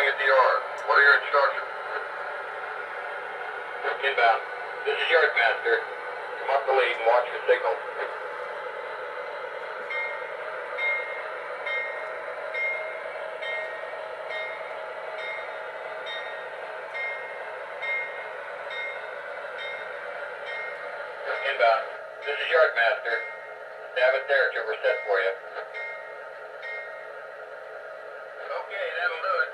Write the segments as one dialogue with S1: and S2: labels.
S1: at the yard. What are your instructions? Inbound. This is Yardmaster. Come up the lead and watch the signal. Inbound. This is Yardmaster. Have it there till we're set for you. Okay, that'll do it.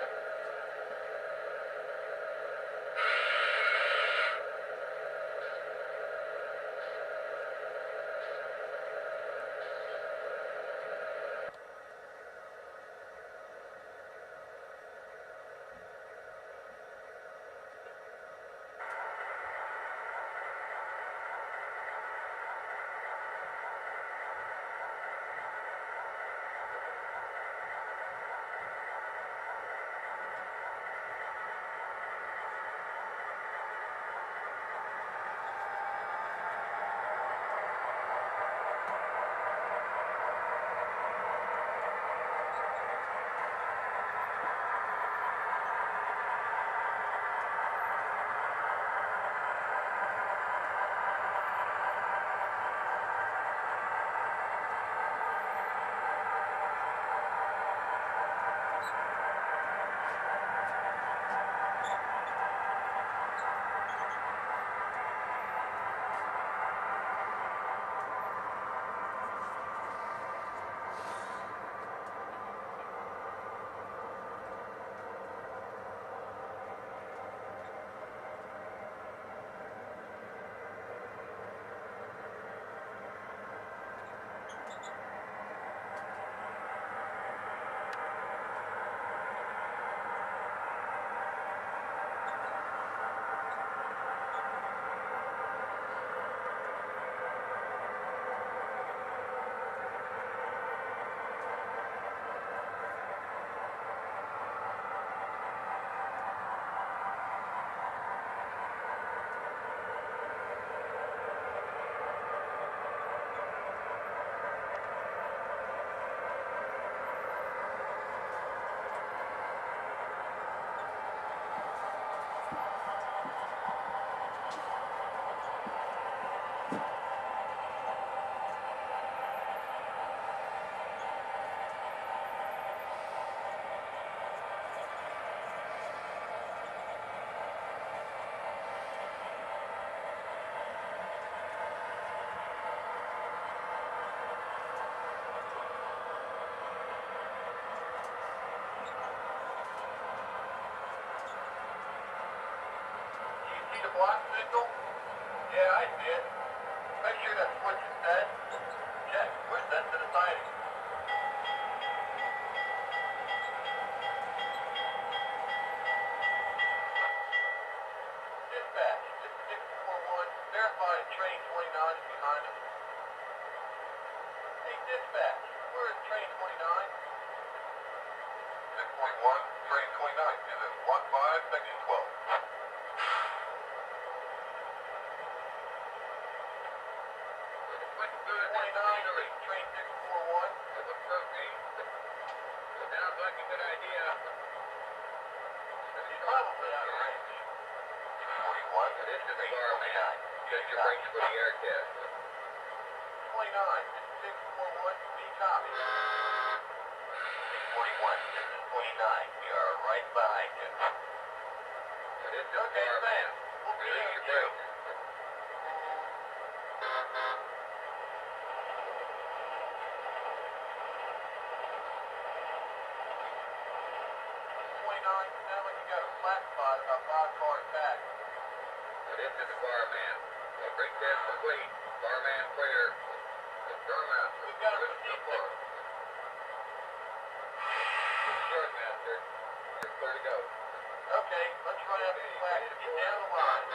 S1: The block signal? Yeah, I did. Make sure that switch is dead. Check. Where's that to the siding? Dispatch. This is 641. Verify train 29 is behind us. Hey, dispatch. Where is train 29? 641. Train 29 is at 15, section 12. 29, train 641. It looks okay. Sounds like a good idea. It's probably out of range. 641. It is the bar, man. Check your brakes for the air test. 29, this is 641. Be copy. 641, this is 29. We are right behind you. It is the bar, man. We'll be there with you. 29, sound like you got a flat spot about 5 cars back. It is to the barman. Brake test complete. Barman clear. Barman. We've got a receipt there. Yardmaster. You're clear to go. Okay, let's run out the flat and get down the line.